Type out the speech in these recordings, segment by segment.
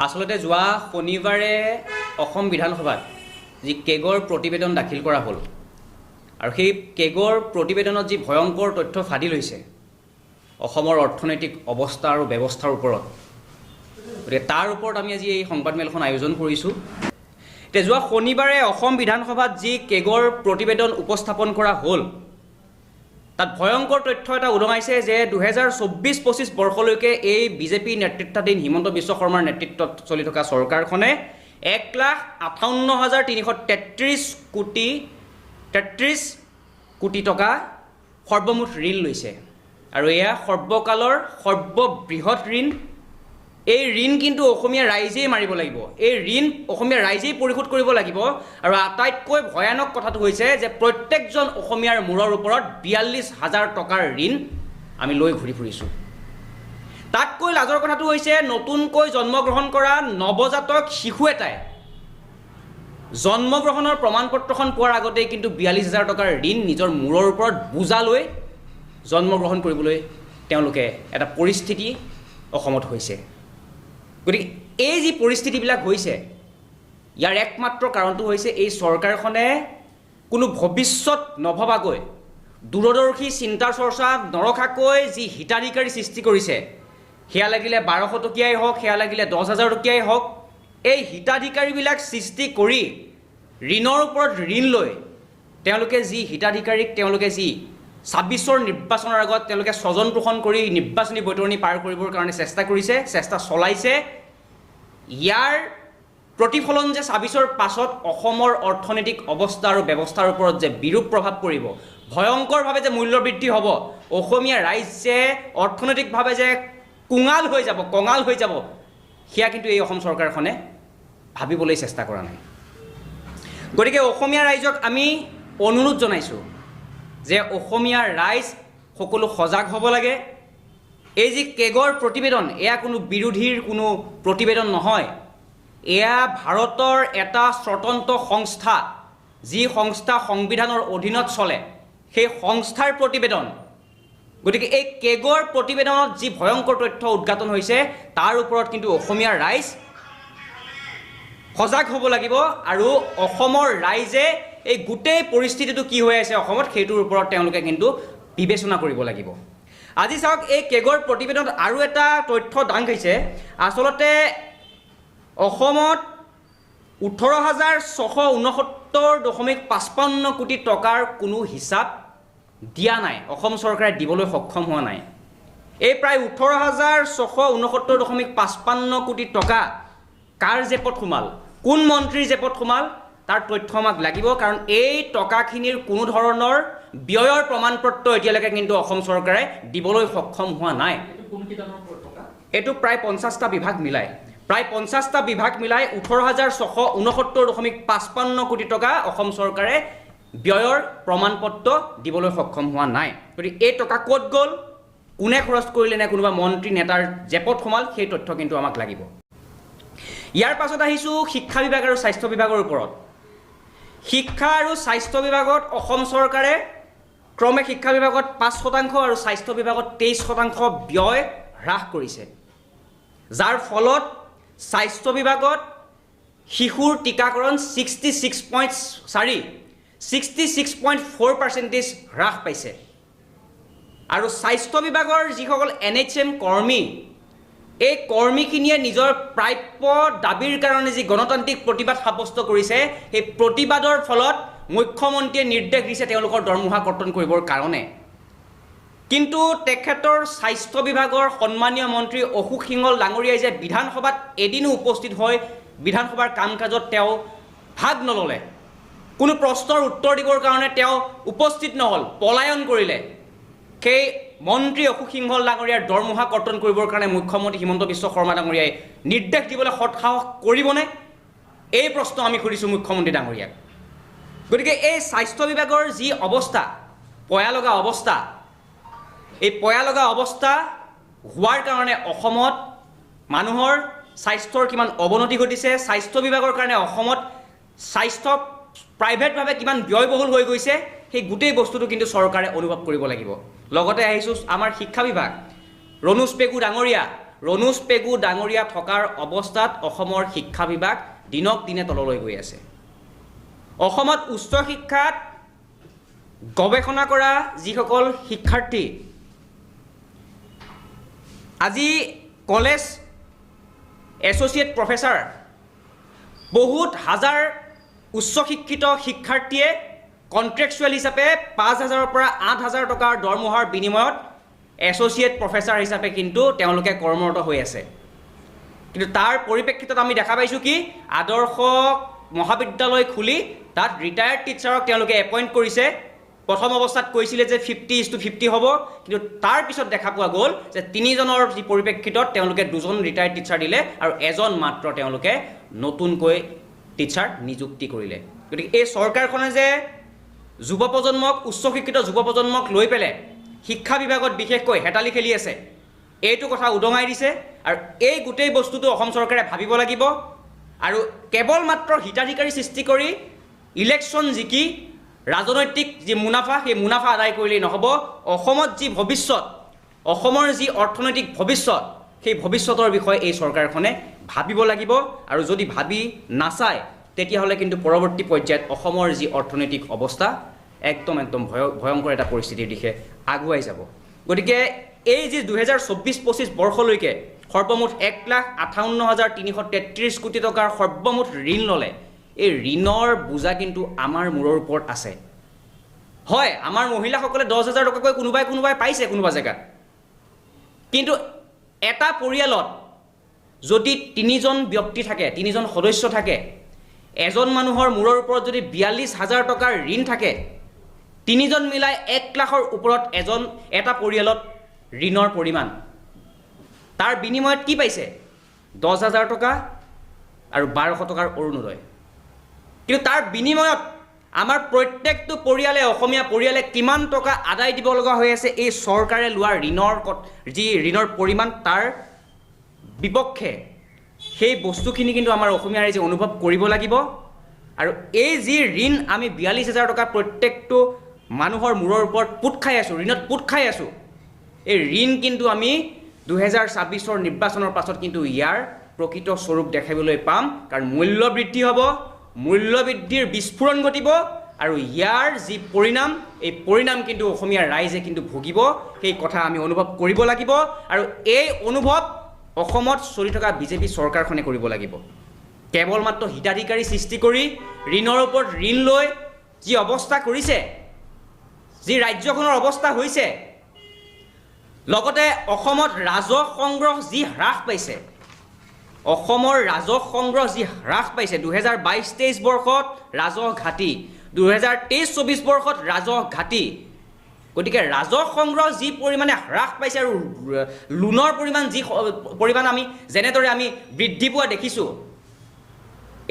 আচলতে যোৱা শনিবাৰে অসম বিধানসভাত যি কেগৰ প্ৰতিবেদন দাখিল কৰা হ'ল আৰু সেই কেগৰ প্ৰতিবেদনত যি ভয়ংকৰ তথ্য ফাদিল হৈছে অসমৰ অৰ্থনৈতিক অৱস্থা আৰু ব্যৱস্থাৰ ওপৰত, গতিকে তাৰ ওপৰত আমি আজি এই সংবাদমেলখন আয়োজন কৰিছোঁ। এতিয়া যোৱা শনিবাৰে অসম বিধানসভাত যি কেগৰ প্ৰতিবেদন উপস্থাপন কৰা হ'ল তাত ভয়ংকৰ তথ্য এটা উদঙাইছে যে 2024-25 বৰ্ষলৈকে এই বিজেপি নেতৃত্বাধীন হিমন্ত বিশ্ব শৰ্মাৰ নেতৃত্বত চলি থকা চৰকাৰখনে 1,58,333 কোটি টকা সৰ্বমুঠ ঋণ লৈছে আৰু এয়া সৰ্বকালৰ সৰ্ববৃহৎ ঋণ। এই ঋণ কিন্তু অসমীয়া ৰাইজেই মাৰিব লাগিব, এই ঋণ অসমীয়া ৰাইজেই পৰিশোধ কৰিব লাগিব। আৰু আটাইতকৈ ভয়ানক কথাটো হৈছে যে প্ৰত্যেকজন অসমীয়াৰ মূৰৰ ওপৰত 42,000 টকাৰ ঋণ আমি লৈ ঘূৰি ফুৰিছোঁ। তাতকৈ লাজৰ কথাটো হৈছে নতুনকৈ জন্মগ্ৰহণ কৰা নৱজাতক শিশু এটাই জন্মগ্ৰহণৰ প্ৰমাণপত্ৰখন পোৱাৰ আগতেই কিন্তু 42,000 টকাৰ ঋণ নিজৰ মূৰৰ ওপৰত বোজা লৈ জন্মগ্ৰহণ কৰিবলৈ তেওঁলোকে এটা পৰিস্থিতি অসমত হৈছে। গতিকে এই যি পৰিস্থিতিবিলাক হৈছে ইয়াৰ একমাত্ৰ কাৰণটো হৈছে এই চৰকাৰখনে কোনো ভৱিষ্যত নভবাকৈ দূৰদৰ্শী চিন্তা চৰ্চা নৰখাকৈ যি হিতাধিকাৰী সৃষ্টি কৰিছে, সেয়া লাগিলে 1200 টকীয়াই হওক, সেয়া লাগিলে 10,000 টকীয়াই হওক, এই হিতাধিকাৰীবিলাক সৃষ্টি কৰি ঋণৰ ওপৰত ঋণ লৈ তেওঁলোকে যি হিতাধিকাৰীক তেওঁলোকে যি 26ৰ নিৰ্বাচনৰ আগত তেওঁলোকে স্বজন পোষণ কৰি নিৰ্বাচনী বৈতৰণি পাৰ কৰিবৰ কাৰণে চেষ্টা কৰিছে, চেষ্টা চলাইছে। ইয়াৰ প্ৰতিফলন যে 26ৰ পাছত অসমৰ অৰ্থনৈতিক অৱস্থা আৰু ব্যৱস্থাৰ ওপৰত যে বিৰূপ প্ৰভাৱ পৰিব, ভয়ংকৰভাৱে যে মূল্যবৃদ্ধি হ'ব, অসমীয়া ৰাইজ যে অৰ্থনৈতিকভাৱে যে কঙাল হৈ যাব, সেয়া কিন্তু এই অসম চৰকাৰখনে ভাবিবলৈ চেষ্টা কৰা নাই। গতিকে অসমীয়া ৰাইজক আমি অনুৰোধ জনাইছোঁ যে অসমীয়া ৰাইজ সকলো সজাগ হ'ব লাগে। এই যি কেগৰ প্ৰতিবেদন, এয়া কোনো বিৰোধীৰ কোনো প্ৰতিবেদন নহয়, এয়া ভাৰতৰ এটা স্বতন্ত্ৰ সংস্থা, যি সংস্থা সংবিধানৰ অধীনত চলে, সেই সংস্থাৰ প্ৰতিবেদন। গতিকে এই কেগৰ প্ৰতিবেদনত যি ভয়ংকৰ তথ্য উদ্ঘাটন হৈছে তাৰ ওপৰত কিন্তু অসমীয়া ৰাইজ সজাগ হ'ব লাগিব আৰু অসমৰ ৰাইজে এই গোটেই পৰিস্থিতিটো কি হৈ আছে অসমত সেইটোৰ ওপৰত তেওঁলোকে কিন্তু বিবেচনা কৰিব লাগিব। আজি চাওক, এই কেগৰ প্ৰতিবেদনত আৰু এটা তথ্য দাং খাইছে। আচলতে অসমত 18,669.55 কোটি টকাৰ কোনো হিচাপ দিয়া নাই, অসম চৰকাৰে দিবলৈ সক্ষম হোৱা নাই। এই প্ৰায় 18,669.55 কোটি টকা কাৰ জেপত সোমাল, কোন মন্ত্ৰীৰ জেপত সোমাল, তাৰ তথ্য আমাক লাগিব। কাৰণ এই টকাখিনিৰ কোনো ধৰণৰ ব্যয়ৰ প্ৰমাণপত্ৰ এতিয়ালৈকে কিন্তু অসম চৰকাৰে দিবলৈ সক্ষম হোৱা নাই। এইটো প্ৰায় 50টা বিভাগ মিলাই 18,669.55 কোটি টকা অসম চৰকাৰে ব্যয়ৰ প্ৰমাণপত্ৰ দিবলৈ সক্ষম হোৱা নাই। গতিকে এই টকা ক'ত গ'ল, কোনে খৰচ কৰিলে, নে কোনোবা মন্ত্ৰী নেতাৰ জেপত সোমাল, সেই তথ্য কিন্তু আমাক লাগিব। ইয়াৰ পাছত আহিছোঁ শিক্ষা বিভাগ আৰু স্বাস্থ্য বিভাগৰ ওপৰত। শিক্ষা আৰু স্বাস্থ্য বিভাগত অসম চৰকাৰে ক্ৰমে শিক্ষা বিভাগত 5% আৰু স্বাস্থ্য বিভাগত 23% ব্যয় হ্ৰাস কৰিছে, যাৰ ফলত স্বাস্থ্য বিভাগত শিশুৰ টীকাকৰণ 66.4% হ্ৰাস পাইছে। আৰু স্বাস্থ্য বিভাগৰ যিসকল NHM কৰ্মী, এই কৰ্মীখিনিয়ে নিজৰ প্ৰাপ্য দাবীৰ কাৰণে যি গণতান্ত্ৰিক প্ৰতিবাদ সাব্যস্ত কৰিছে, সেই প্ৰতিবাদৰ ফলত মুখ্যমন্ত্ৰীয়ে নিৰ্দেশ দিছে তেওঁলোকৰ দৰমহা কৰ্তন কৰিবৰ কাৰণে। কিন্তু তেখেতৰ স্বাস্থ্য বিভাগৰ সন্মানীয় মন্ত্ৰী অশোক সিংহল ডাঙৰীয়াই যে বিধানসভাত এদিনো উপস্থিত হৈ বিধানসভাৰ কাম কাজত তেওঁ ভাগ নল'লে, কোনো প্ৰশ্নৰ উত্তৰ দিবৰ কাৰণে তেওঁ উপস্থিত নহ'ল, পলায়ন কৰিলে, সেই মন্ত্ৰী অশোক সিংহল ডাঙৰীয়াৰ দৰমহা কৰ্তন কৰিবৰ কাৰণে মুখ্যমন্ত্ৰী হিমন্ত বিশ্ব শৰ্মা ডাঙৰীয়াই নিৰ্দেশ দিবলৈ সৎসাহস কৰিবনে? এই প্ৰশ্ন আমি সুধিছোঁ মুখ্যমন্ত্ৰী ডাঙৰীয়াক। গতিকে এই স্বাস্থ্য বিভাগৰ যি অৱস্থা, পয়ালগা অৱস্থা, এই পয়ালগা অৱস্থা হোৱাৰ কাৰণে অসমত মানুহৰ স্বাস্থ্যৰ কিমান অৱনতি ঘটিছে, স্বাস্থ্য বিভাগৰ কাৰণে অসমত স্বাস্থ্য প্ৰাইভেটভাৱে কিমান ব্যয়বহুল হৈ গৈছে, সেই গোটেই বস্তুটো কিন্তু চৰকাৰে অনুভৱ কৰিব লাগিব। লগতে আহিছোঁ আমাৰ শিক্ষা বিভাগ, ৰণোজ পেগু ডাঙৰীয়া, ৰণোজ পেগু ডাঙৰীয়া থকাৰ অৱস্থাত অসমৰ শিক্ষা বিভাগ দিনক দিনে তললৈ গৈ আছে। অসমত উচ্চ শিক্ষাত গৱেষণা কৰা যিসকল শিক্ষাৰ্থী আজি কলেজ এছ'চিয়েট প্ৰফেচাৰ বহুত হাজাৰ উচ্চ শিক্ষিত শিক্ষাৰ্থীয়ে কণ্ট্ৰেকচুৱেল হিচাপে 5,000ৰ পৰা 8,000 টকাৰ দৰমহাৰ বিনিময়ত এছ'চিয়েট প্ৰফেচাৰ হিচাপে কিন্তু তেওঁলোকে কৰ্মৰত হৈ আছে। কিন্তু তাৰ পৰিপ্ৰেক্ষিতত আমি দেখা পাইছোঁ কি আদৰ্শ মহাবিদ্যালয় খুলি তাত ৰিটায়াৰ্ড টিচাৰক তেওঁলোকে এপইণ্ট কৰিছে। প্ৰথম অৱস্থাত কৈছিলে যে 50:50 হ'ব, কিন্তু তাৰ পিছত দেখা পোৱা গ'ল যে 3জনৰ যি পৰিপ্ৰেক্ষিতত তেওঁলোকে 2জন ৰিটায়াৰ্ড টিচাৰ দিলে আৰু এজন মাত্ৰ তেওঁলোকে নতুনকৈ টিচাৰ নিযুক্তি কৰিলে। গতিকে এই চৰকাৰখনে যে যুৱ প্ৰজন্মক উচ্চ শিক্ষিত যুৱ প্ৰজন্মক লৈ পেলাই শিক্ষা বিভাগত বিশেষকৈ হেতালি খেলি আছে, এইটো কথা উদঙাই দিছে। আৰু এই গোটেই বস্তুটো অসম চৰকাৰে ভাবিব লাগিব। আৰু কেৱল মাত্ৰ হিতাধিকাৰী সৃষ্টি কৰি ইলেকশ্যন জিকি ৰাজনৈতিক যি মুনাফা সেই মুনাফা আদায় কৰিলেই নহ'ব। অসমত যি ভৱিষ্যত, অসমৰ যি অৰ্থনৈতিক ভৱিষ্যত, সেই ভৱিষ্যতৰ বিষয়ে এই চৰকাৰখনে ভাবিব লাগিব। আৰু যদি ভাবি নাচায় তেতিয়াহ'লে কিন্তু পৰৱৰ্তী পৰ্যায়ত অসমৰ যি অৰ্থনৈতিক অৱস্থা একদম ভয়ংকৰ এটা পৰিস্থিতিৰ দিশে আগুৱাই যাব। গতিকে এই যি 2024-25 বৰ্ষলৈকে সৰ্বমুঠ 1,58,333 কোটি টকাৰ সৰ্বমুঠ ঋণ ল'লে, এই ঋণৰ বোজা কিন্তু আমাৰ মূৰৰ ওপৰত আছে। হয়, আমাৰ মহিলাসকলে 10,000 টকাকৈ কোনোবাই পাইছে কোনোবা জেগাত, কিন্তু এটা পৰিয়ালত যদি 3জন ব্যক্তি থাকে, 3জন সদস্য থাকে, এজন মানুহৰ মূৰৰ ওপৰত যদি 42,000 টকাৰ ঋণ থাকে, 3জন মিলাই 1 লাখৰ ওপৰত এটা পৰিয়ালত ঋণৰ পৰিমাণ। তাৰ বিনিময়ত কি পাইছে? 10,000 টকা আৰু 1200 টকাৰ অৰুণোদয়। কিন্তু তাৰ বিনিময়ত আমাৰ প্ৰত্যেকটো পৰিয়ালে, অসমীয়া পৰিয়ালে কিমান টকা আদায় দিব লগা হৈ আছে এই চৰকাৰে লোৱা যি ঋণৰ পৰিমাণ তাৰ বিপক্ষে। সেই বস্তুখিনি কিন্তু আমাৰ অসমীয়া ৰাইজে অনুভৱ কৰিব লাগিব। আৰু এই যি ঋণ আমি 42,000 টকা প্ৰত্যেকটো মানুহৰ মূৰৰ ওপৰত পোত খাই আছোঁ, ঋণত পোত খাই আছোঁ, এই ঋণ কিন্তু আমি 2026ৰ নিৰ্বাচনৰ পাছত কিন্তু ইয়াৰ প্ৰকৃত স্বৰূপ দেখাবলৈ পাম। কাৰণ মূল্য বৃদ্ধি হ'ব, মূল্য বৃদ্ধিৰ বিস্ফোৰণ ঘটিব, আৰু ইয়াৰ যি পৰিণাম, এই পৰিণাম কিন্তু অসমীয়া ৰাইজে কিন্তু ভুগিব। সেই কথা আমি অনুভৱ কৰিব লাগিব। আৰু এই অনুভৱ অসমত চলি থকা বিজেপি চৰকাৰখনে কৰিব লাগিব। কেৱল মাত্ৰ হিতাধিকাৰী সৃষ্টি কৰি ঋণৰ ওপৰত ঋণ লৈ যি অৱস্থা কৰিছে, যি ৰাজ্যখনৰ অৱস্থা হৈছে, লগতে অসমত ৰাজহ সংগ্ৰহ যি হ্ৰাস পাইছে, অসমৰ ৰাজহ সংগ্ৰহ যি হ্ৰাস পাইছে, 2022-23 বৰ্ষত ৰাজহ ঘাটি, 2023-24 বৰ্ষত ৰাজহ ঘাটি। গতিকে ৰাজহ সংগ্ৰহ যি পৰিমাণে হ্ৰাস পাইছে আৰু লোনৰ পৰিমাণ যি পৰিমাণ আমি যেনেদৰে আমি বৃদ্ধি পোৱা দেখিছোঁ,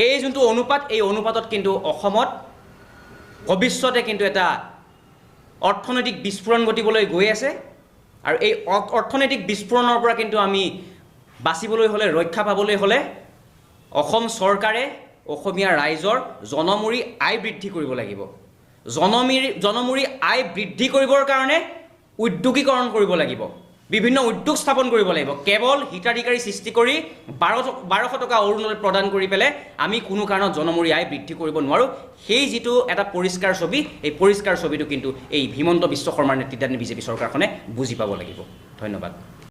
এই যোনটো অনুপাত, এই অনুপাতত কিন্তু অসমত ভৱিষ্যতে কিন্তু এটা অৰ্থনৈতিক বিস্ফোৰণ ঘটিবলৈ গৈ আছে। আৰু এই অৰ্থনৈতিক বিস্ফোৰণৰ পৰা কিন্তু আমি বাচিবলৈ হ'লে, ৰক্ষা পাবলৈ হ'লে অসম চৰকাৰে অসমীয়া ৰাইজৰ জনমূৰি আয় বৃদ্ধি কৰিব লাগিব। জনমূৰি আয় বৃদ্ধি কৰিবৰ কাৰণে উদ্যোগীকৰণ কৰিব লাগিব, বিভিন্ন উদ্যোগ স্থাপন কৰিব লাগিব। কেৱল হিতাধিকাৰী সৃষ্টি কৰি 1200 টকা অৰুণোদয় প্ৰদান কৰি পেলাই আমি কোনো কাৰণত জনমূৰি আয় বৃদ্ধি কৰিব নোৱাৰোঁ। সেই যিটো এটা পৰিষ্কাৰ ছবি, এই পৰিষ্কাৰ ছবিটো কিন্তু এই হিমন্ত বিশ্ব শৰ্মাৰ নেতৃত্বাধীন বিজেপি চৰকাৰখনে বুজি পাব লাগিব। ধন্যবাদ।